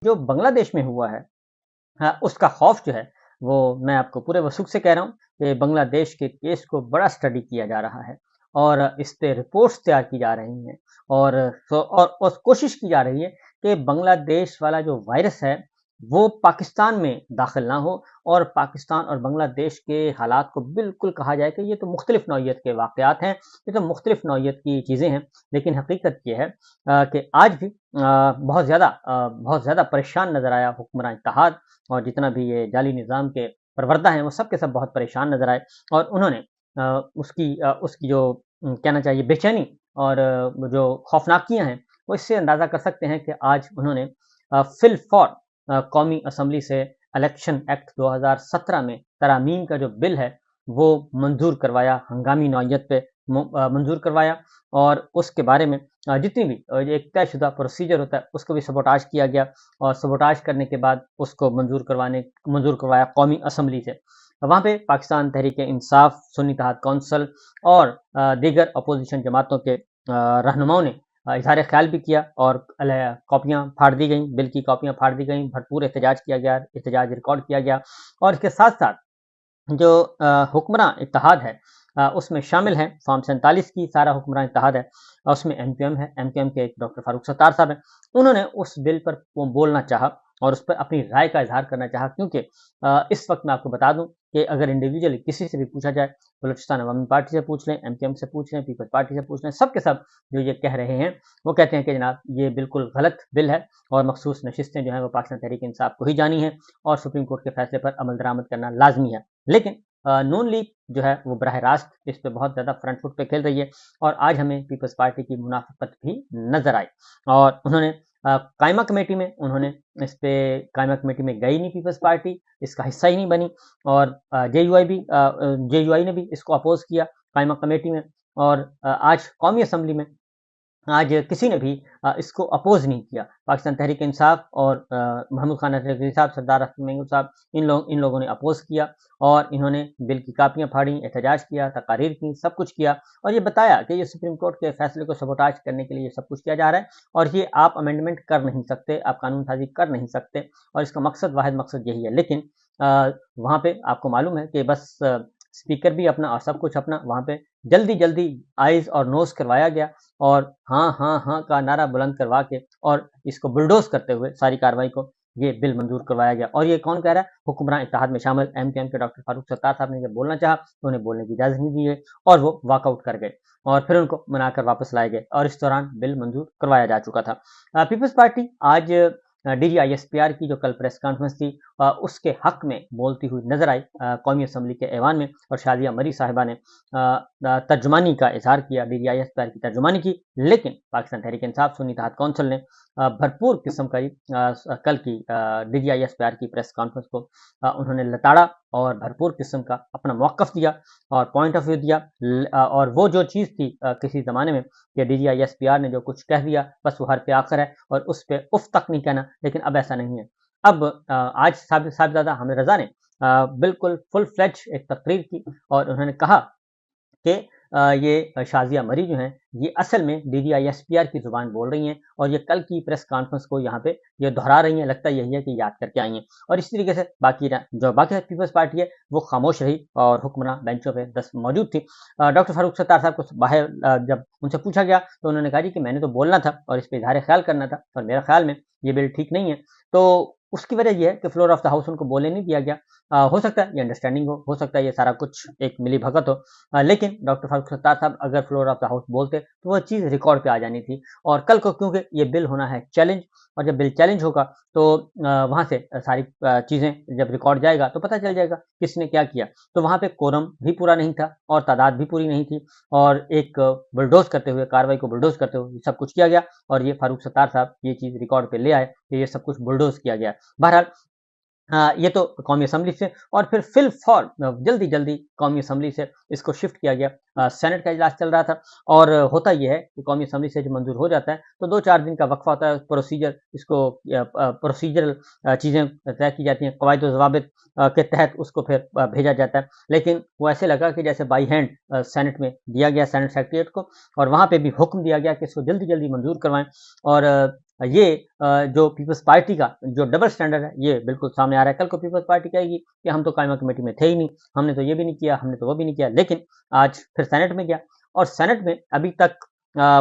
जो बांग्लादेश में हुआ है, हाँ, उसका खौफ जो है, वो मैं आपको पूरे वसूख से कह रहा हूँ कि बांग्लादेश के केस को बड़ा स्टडी किया जा रहा है और इस पे रिपोर्ट्स तैयार की जा रही हैं और और कोशिश की जा रही है कि बांग्लादेश वाला जो वायरस है, वो पाकिस्तान में दाखिल ना हो और पाकिस्तान और बांग्लादेश के हालात को बिल्कुल कहा जाए कि ये तो मुख्तलिफ नौइयत के वाक़यात हैं, ये तो मुख्तलिफ नौइयत की चीज़ें हैं। लेकिन हकीकत ये है कि आज भी बहुत ज़्यादा परेशान नज़र आया हुक्मरान इत्तेहाद और जितना भी ये जाली निज़ाम के प्रवक्ता हैं, वो सब के सब बहुत परेशान नज़र आए और उन्होंने उसकी जो कहना चाहिए बेचैनी और जो खौफ़नाकियाँ हैं, वो इससे अंदाज़ा कर सकते हैं कि आज उन्होंने फिल फॉर कौमी असम्बली से इलेक्शन एक्ट 2017 में तरामीम का जो बिल है, वो मंज़ूर करवाया, हंगामी नौइयत पे मंज़ूर करवाया और उसके बारे में जितनी भी एक तयशुदा प्रोसीजर होता है, उसको भी सबोटाज किया गया और सबोटाज करने के बाद उसको मंज़ूर करवाया कौमी असम्बली से। वहाँ पे पाकिस्तान तहरीक-ए-इंसाफ, सुन्नी इत्तेहाद काउंसिल और दीगर अपोज़िशन जमातों के रहनुमाओं ने इज़हार ख़्याल भी किया और कॉपियाँ फाड़ दी गईं, बिल की कॉपियाँ फाड़ दी गईं, भरपूर एहतजाज किया गया, एहतजाज रिकॉर्ड किया गया और इसके साथ-साथ जो हुक्मरान इत्तेहाद है उसमें शामिल हैं फॉर्म 47 की सारा हुक्मरान इत्तेहाद है उसमें एमक्यूएम है, एमक्यूएम के एक डॉक्टर फारूक सत्तार साहब हैं, उन्होंने उस बिल पर वो बोलना चाहा और उस पर अपनी राय का इज़हार करना चाहा क्योंकि इस वक़्त मैं आपको बता दूँ कि अगर इंडिविजुअली किसी से भी पूछा जाए, बलूचिस्तान अवामी पार्टी से पूछ लें, एमक्यूएम से पूछ लें, पीपल्स पार्टी से पूछ लें, सब के सब जो ये कह रहे हैं, वो कहते हैं कि जनाब ये बिल्कुल गलत बिल है और मखसूस नशिस्तें जो हैं वो पाकिस्तान तहरीक-ए-इंसाफ को ही जानी हैं और सुप्रीम कोर्ट के फैसले पर अमल दरामद करना लाज़मी है। लेकिन नून लीग जो है वो बराह रास्त इस पे बहुत ज़्यादा फ्रंट फुट पे खेल रही है और आज हमें पीपल्स पार्टी की मुनाफ़िक़त भी नज़र आई और उन्होंने कायमा कमेटी में उन्होंने इस पे कायमा कमेटी में गई नहीं पीपल्स पार्टी, इसका हिस्सा ही नहीं बनी और जेयूआई ने भी इसको अपोज़ किया कायमा कमेटी में और आज कौमी असम्बली में आज किसी ने भी इसको अपोज़ नहीं किया। पाकिस्तान तहरीक-ए-इंसाफ और महमूद खान अज़हरी साहब, सरदार अख्तर महमूद साहब इन लोगों ने अपोज़ किया और इन्होंने बिल की कापियाँ फाड़ी, एहतजाज किया, तकारीर की, सब कुछ किया और ये बताया कि ये सुप्रीम कोर्ट के फैसले को सबोटाज करने के लिए ये सब कुछ किया जा रहा है और ये आप अमेंडमेंट कर नहीं सकते, आप कानून साज़ी कर नहीं सकते और इसका वाहिद मकसद यही है। लेकिन वहाँ पे आपको मालूम है कि बस स्पीकर भी अपना और सब कुछ अपना, वहाँ पे जल्दी-जल्दी आइज़ और नोज़ करवाया गया और हाँ, हाँ, हाँ का नारा बुलंद करवा के और इसको बुलडोज़ करते हुए सारी कार्रवाई को ये बिल मंज़ूर करवाया गया और ये कौन कह रहा है? हुक्मरान इत्तेहाद में शामिल एमक्यूएम के डॉक्टर फारूक सत्तार साहब ने जब बोलना चाहा, तो उन्हें बोलने की इजाज़त नहीं दी गई और वो वॉकआउट कर गए और फिर उनको मनाकर वापस लाए गए और इस दौरान बिल मंज़ूर करवाया जा चुका था। पीपल्स पार्टी आज डीजीआईएसपीआर की जो कल प्रेस कॉन्फ्रेंस थी उसके हक में बोलती हुई नजर आई कौमी असम्बली के ऐवान में और शादिया मरी साहिबा ने तर्जुमानी का इजहार किया, डीजीआईएसपीआर की तर्जुमानी की, लेकिन पाकिस्तान तहरीक इंसाफ सुन्नी इत्तेहाद काउंसिल ने भरपूर किस्म का कल की डीजीआईएसपीआर की प्रेस कॉन्फ्रेंस को उन्होंने लताड़ा और भरपूर किस्म का अपना मौक़िफ़ दिया और पॉइंट ऑफ व्यू दिया और वो जो चीज़ थी किसी ज़माने में कि डीजीआईएसपीआर ने जो कुछ कह दिया बस वो हर पे आखिर है और उस पे उफ़ तक नहीं कहना, लेकिन अब ऐसा नहीं है। अब आज साहिबजादा हामिद रज़ा ने बिल्कुल फुल फ्लेज एक तकरीर की और उन्होंने कहा कि ये शाज़िया मरी जो हैं, ये असल में डीजीआईएसपीआर की ज़ुबान बोल रही हैं और ये कल की प्रेस कॉन्फ्रेंस को यहाँ पे ये दोहरा रही हैं, लगता यही है कि याद करके आई हैं और इसी तरीके से बाकी पीपल्स पार्टी है, वो खामोश रही और हुक्मरान बेंचों पे मौजूद थी। डॉक्टर फारूक सत्तार साहब को बाहर जब उनसे पूछा गया, तो उन्होंने कहा जी कि मैंने तो बोलना था और इस पे इज़हार ख़्याल करना था और मेरे ख़्याल में ये बिल ठीक नहीं है। तो उसकी वजह ये है कि फ्लोर ऑफ द हाउस उनको बोलने नहीं दिया गया। हो सकता है ये अंडरस्टैंडिंग हो सकता है ये सारा कुछ एक मिली-भगत हो लेकिन डॉक्टर फारूक सत्तार साहब अगर फ्लोर ऑफ द हाउस बोलते तो वह चीज़ रिकॉर्ड पे आ जानी थी और कल को क्योंकि ये बिल होना है चैलेंज और जब बिल चैलेंज होगा तो वहाँ से सारी चीज़ें जब रिकॉर्ड जाएगा तो पता चल जाएगा किसने क्या किया। तो वहाँ पे कोरम भी पूरा नहीं था और तादाद भी पूरी नहीं थी और एक बुलडोज़ करते हुए कार्रवाई को बुलडोज़ करते हुए सब कुछ किया गया और ये फारूक सत्तार साहब ये चीज़ रिकॉर्ड पे ले आए कि ये सब कुछ बुलडोज़ किया गया। बहरहाल ये तो कौमी असम्बली से और फिर फिल फॉर जल्दी-जल्दी कौमी असम्बली से इसको शिफ्ट किया गया। सेनेट का इजलास चल रहा था और होता ये है कि कौमी असम्बली से जब मंज़ूर हो जाता है, तो 2-4 दिन का वक़्फ़ा होता है, प्रोसीजर इसको प्रोसीजरल चीज़ें तय की जाती हैं, कवायद व ज़वाबित के तहत उसको फिर भेजा जाता है। लेकिन वो ऐसे लगा कि जैसे बाई हैंड सेनेट में दिया गया सेनेट सेक्रेटेरिएट को और वहाँ पे भी हुक्म दिया गया कि इसको जल्दी-जल्दी मंज़ूर करवाएँ और ये जो पीपल्स पार्टी का जो डबल स्टैंडर्ड है, ये बिल्कुल सामने आ रहा है। कल को पीपल्स पार्टी कहेगी कि हम तो कायमा कमेटी में थे ही नहीं, हमने तो ये भी नहीं किया, हमने तो वो भी नहीं किया। लेकिन आज फिर सेनेट में गया और सेनेट में अभी तक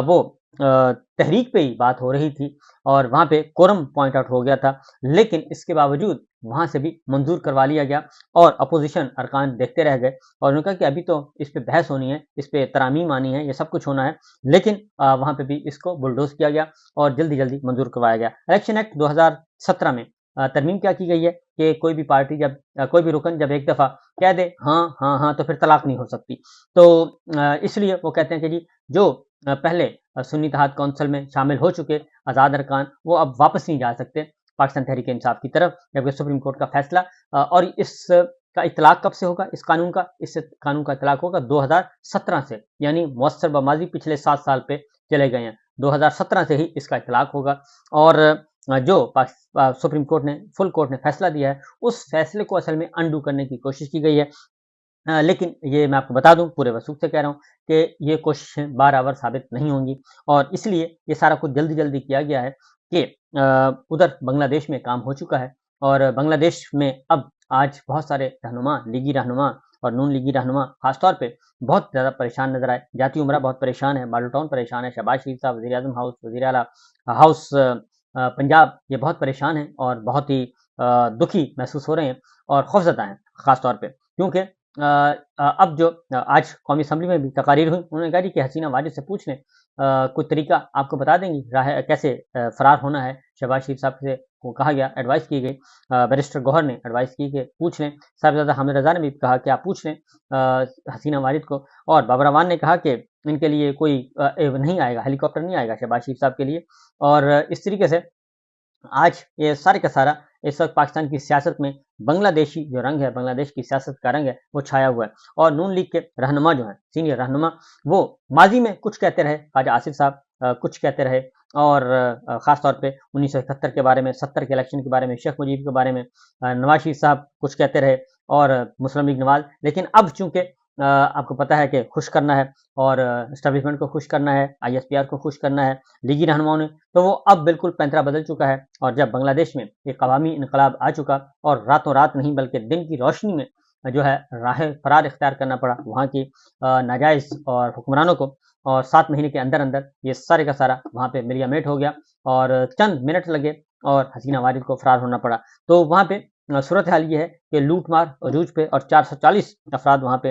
वो तहरीक पे ही बात हो रही थी और वहाँ पे कोरम पॉइंट आउट हो गया था। लेकिन इसके बावजूद वहाँ से भी मंजूर करवा लिया गया और अपोजिशन अरकान देखते रह गए और उन्होंने कहा कि अभी तो इस पे बहस होनी है, इस पे तरामीम आनी है, ये सब कुछ होना है। लेकिन वहाँ पे भी इसको बुलडोज़ किया गया और जल्दी-जल्दी मंजूर करवाया गया। इलेक्शन एक्ट 2017 में तरमीम क्या की गई है कि कोई भी पार्टी जब कोई भी रुकन जब एक दफ़ा कह दे हाँ, हाँ, हाँ, तो फिर तलाक नहीं हो सकती। तो इसलिए वो कहते हैं कि जी जो पहले सुन्नी इत्तेहाद काउंसिल में शामिल हो चुके आज़ाद अरकान, वो अब वापस नहीं जा सकते पाकिस्तान तहरीक-ए-इंसाफ की तरफ, जबकि सुप्रीम कोर्ट का फैसला और इसका इत्तलाक कब से होगा इस कानून का? इस कानून का इत्तलाक होगा 2017 से, यानी मुअस्सर बमाज़ी पिछले 7 साल पे चले गए हैं। 2017 से ही इसका इत्तलाक होगा और जो सुप्रीम कोर्ट ने फुल कोर्ट ने फैसला दिया है, उस फैसले को असल में अनडू करने की कोशिश की गई है। लेकिन ये मैं आपको बता दूँ पूरे वसूख से कह रहा हूँ कि ये कोशिशें बार-बार साबित नहीं होंगी और इसलिए ये सारा कुछ जल्दी-जल्दी किया गया है कि उधर बांग्लादेश में काम हो चुका है और बांग्लादेश में अब आज बहुत सारे रहनुमा, लीगी रहनुमा और नून लीगी रहनुमा ख़ास तौर पे बहुत ज़्यादा परेशान नज़र आए। जाती उमरा बहुत परेशान है, मॉडल टाउन परेशान है, शहबाज शरीफ साहब, वज़ीर-ए-आज़म हाउस, वज़ीर आला हाउस पंजाब ये बहुत परेशान हैं और बहुत ही दुखी महसूस हो रहे हैं और खौफ़ज़दा हैं ख़ास तौर पे। क्योंकि अब जो आज कौमी असम्बली में भी तकारीर हुई, उन्होंने कहा जी कि हसीना वाजिद से पूछ लें कोई तरीका आपको बता देंगी राह कैसे फ़रार होना है। शहबाज शरीफ साहब से को कहा गया, एडवाइस की गई बैरिस्टर गौहर ने एडवाइस की कि पूछ लें। साहिबजादा हामिद रज़ा ने भी कहा कि आप पूछ लें हसीना वाजिद को और बाबर अवान ने कहा कि इनके लिए कोई नहीं आएगा, हेलीकॉप्टर नहीं आएगा शहबाज शरीफ साहब के लिए और इस तरीके से आज ये सारे का सारा इस वक़्त पाकिस्तान की सियासत में बांग्लादेशी जो रंग है, बांग्लादेश की सियासत का रंग है, वो छाया हुआ है और नून लीग के रहनुमा जो हैं, सीनियर रहनुमा, वो माज़ी में कुछ कहते रहे, ख्वाजा आसिफ साहब कुछ कहते रहे और ख़ास तौर पे 1971 के बारे में, 70 के इलेक्शन के बारे में, शेख मुजीब के बारे में नवाज़ शरीफ साहब कुछ कहते रहे और मुस्लिम लीग नवाज़। लेकिन अब चूँकि आपको पता है कि खुश करना है और एस्टेब्लिशमेंट को खुश करना है, आईएसपीआर को खुश करना है, लीगी रहनुमाओं ने, तो वो अब बिल्कुल पैंतरा बदल चुका है और जब बांग्लादेश में एक अवामी इनकलाब आ चुका और रातों-रात नहीं बल्कि दिन की रोशनी में जो है राह फरार इख्तियार करना पड़ा वहाँ की नाजायज़ और हुक्मरानों को और 7 महीने के अंदर-अंदर ये सारे का सारा वहाँ पे मिलिया-मेट हो गया और चंद मिनट लगे और हसीना वाजिद को फरार होना पड़ा। तो वहाँ पे सूरत हाल ये है कि लूट-मार, अरूज पे और 440 अफ़राद वहाँ पे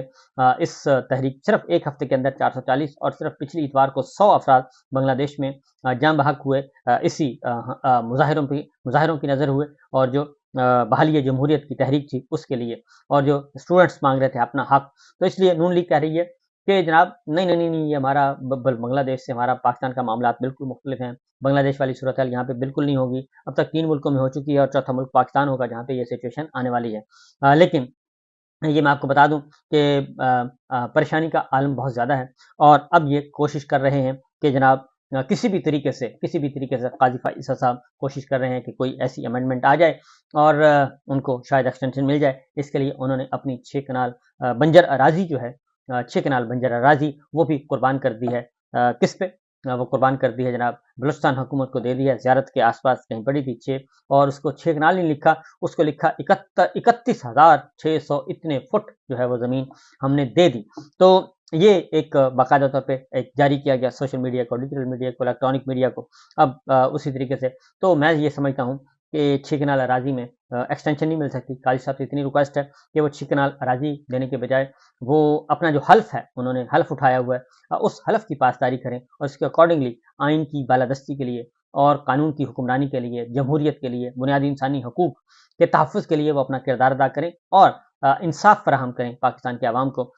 इस तहरीक सिर्फ़ 1 हफ़्ते के अंदर 440 और सिर्फ़ पिछली इतवार को 100 अफ़राद बांग्लादेश में जाँ बहक हुए इसी मुज़ाहिरों की नज़र हुए और जो बहाली जमहूरियत की तहरीक थी उसके लिए और जो स्टूडेंट्स मांग रहे थे अपना हक। तो इसलिए नून लीग कह रही है कि जनाब नहीं, नहीं, नहीं, नहीं ये हमारा बांग्लादेश से हमारा पाकिस्तान का मामला बिल्कुल मुख्तलिफ हैं। बांग्लादेश वाली सूरत हाल यहाँ पे बिल्कुल नहीं होगी। अब तक 3 मुल्कों में हो चुकी है और चौथा मुल्क पाकिस्तान होगा जहाँ पे ये सिचुएशन आने वाली है। लेकिन ये मैं आपको बता दूँ कि परेशानी का आलम बहुत ज़्यादा है और अब ये कोशिश कर रहे हैं कि जनाब किसी भी तरीके से काज़ी फ़ाइज़ साहब कोशिश कर रहे हैं कि कोई ऐसी अमेंडमेंट आ जाए और उनको शायद एक्सटेंशन मिल जाए। इसके लिए उन्होंने अपनी 6 कनाल बंजर अराज़ी जो है 6 कनाल बंजर अराज़ी वो भी कुर्बान कर दी है। किस पे? वो कुर्बान कर दी है जनाब बलूचिस्तान हुकूमत को दे दी है। ज़ियारत के आस-पास कहीं पड़ी थी 6 और उसको 6 कनाल नहीं लिखा, उसको लिखा 31,600 इतने फुट जो है वो ज़मीन हमने दे दी। तो ये एक बाकायदा तौर पे एक जारी किया गया सोशल मीडिया को, डिजिटल मीडिया को, इलेक्ट्रॉनिक मीडिया को। अब उसी तरीके से तो मैं ये समझता हूँ कि 6 कनाल अराज़ी में एक्सटेंशन नहीं मिल सकती। काज़ी साहब से इतनी रिक्वेस्ट है कि वो 6 कनाल अराज़ी देने के बजाय वो अपना जो हल्फ़ है, उन्होंने हल्फ़ उठाया हुआ है उस हल्फ़ की पासदारी करें और उसके अकॉर्डिंगली आइन की बालादस्ती के लिए और कानून की हुक्मरानी के लिए, जमहूरियत के लिए, बुनियादी इंसानी हकूक़ के तहफ़्फ़ुज़ के लिए वो अपना किरदार अदा करें और इंसाफ़ फ़राहम करें पाकिस्तान के अवाम को